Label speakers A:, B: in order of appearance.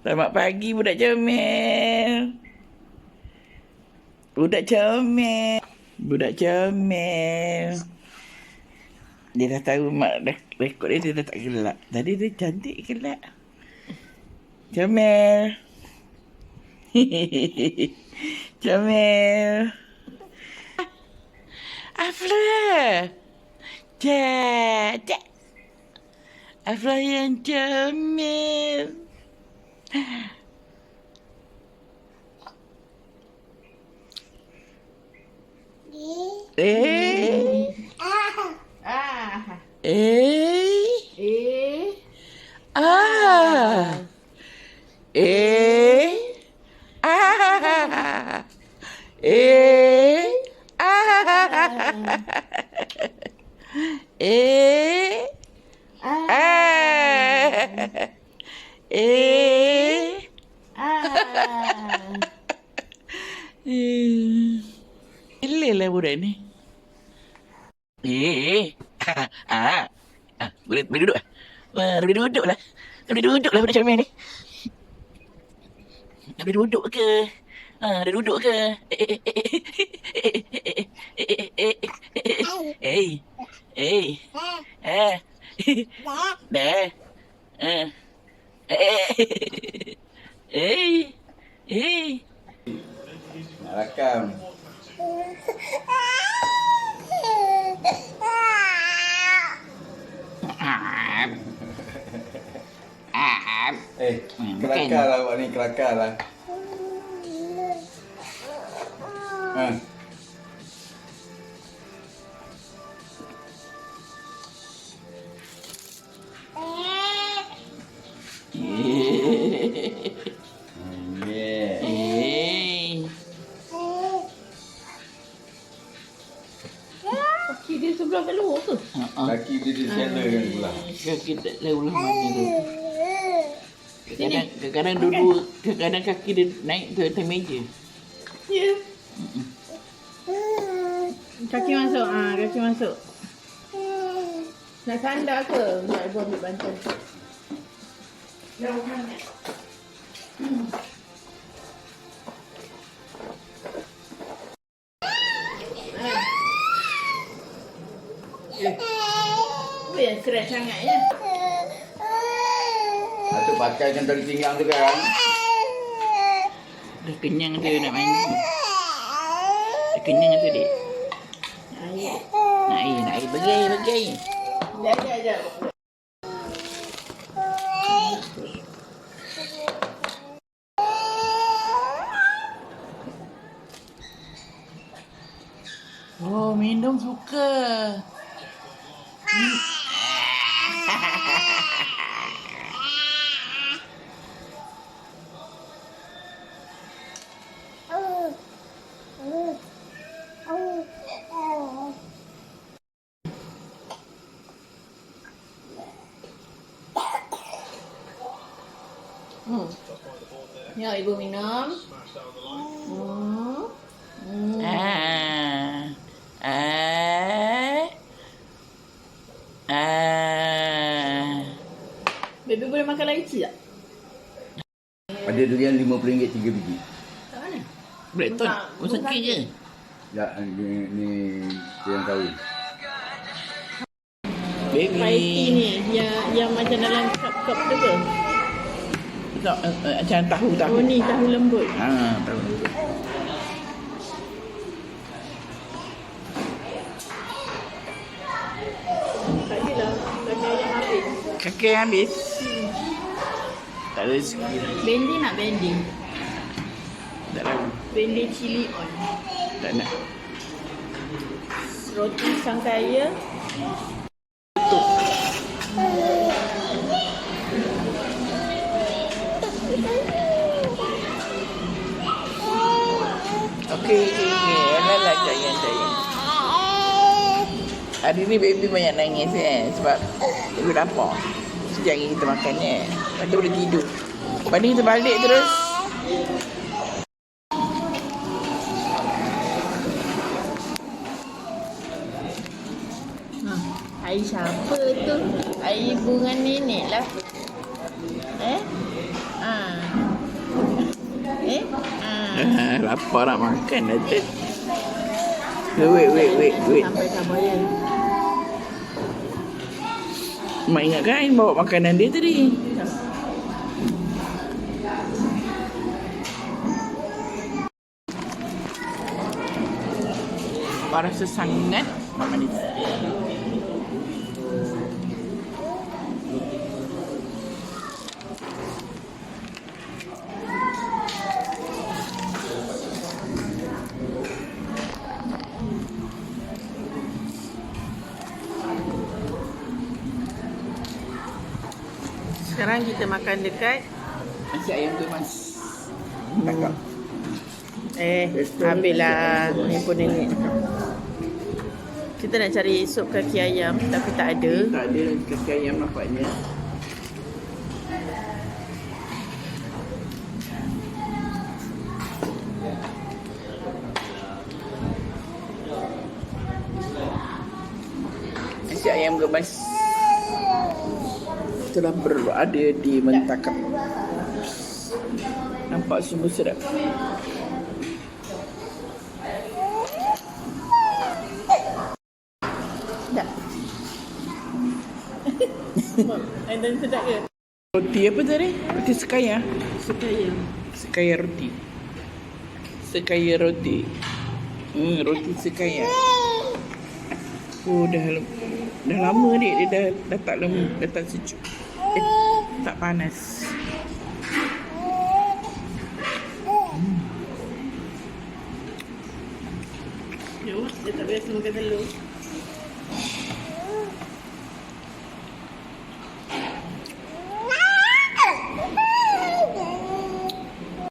A: Selamat pagi budak comel. Budak comel. Budak comel. Dia dah tahu mak rekod dia dah tak gelak. Tadi dia cantik gelak. Comel. Comel. Afra. Cak. Afra yang comel. Gila lah budak ni. Boleh duduk lah. Boleh duduk lah. Boleh duduk lah budak comel ni. Boleh duduk ke? Dah duduk ke? Dah.
B: Nak rakam. Kelakar lah awak ni, kelakar lah.
A: Kaki dia sebelah kat luar ke?
B: Kaki dia di seller kan sebelah.
A: Kaki tak lelah mana tu. Kadang-kadang dua-dua, kadang-kadang kaki dia naik ke atas meja.
C: Ya. Kaki masuk. Kaki masuk. Nak sandar ke? Nak ibu ambil bantal. Jauh mana? Apa yang stretch sangat ya?
B: Atuk pakai kan tali pinggang tu kan.
A: Dah kenyang tu nak main. Dah kenyang tu dik. Nak air. Bagi air.
C: Sekejap.
A: Oh, minum suka.
C: Ya, ibu minum. Baby boleh makan lagi tak?
B: Ada durian RM50 3 biji.
C: Kat mana?
A: Breakton. Sakit je.
B: Ya, ni yang kahwin.
A: Baby.
C: Spicy ni, yang macam dalam cup tu ke?
A: Tak, macam tahu.
C: Oh ni, tahu lembut.
A: Tahu.
C: Tak adalah, kaki ayam habis.
A: Kaki habis. Tak ada rezeki.
C: Bendi nak bendi?
A: Tak tahu.
C: Bendi chili on.
A: Tak nak.
C: Roti sangkaya.
A: Okey. Alah, jangan. Hari ni baby banyak nangis sebab ibu lapar. Sejak hari kita makan Lepas tu boleh tidur. Lepas ni kita balik terus.
C: Air siapa tu? Air ibu dengan nenek lah. Ah.
A: Lapar nak makan dah tu. Wait.
C: Sampai sama dia.
A: Mak ingatkan bawa makanan dia tadi. Mak rasa sangat manis.
C: Sekarang kita makan dekat
A: Nasi ayam kemas. Kakak.
C: habislah handphone nenek. Kita nak cari sup kaki ayam tapi tak ada.
A: Tak ada kaki ayam nampaknya. Nasi ayam kemas telah berada di mentakap. Nampak sungguh sedap.
C: Tak. Dan sedap ke?
A: Roti apa tadi? Roti sekaya.
C: Sekaya.
A: Sekaya roti. Sekaya roti. Roti sekaya. Oh, dah lama dia dah tak lama, dah tak sejuk. Tak panas.
C: Dia tak biasa makan telur.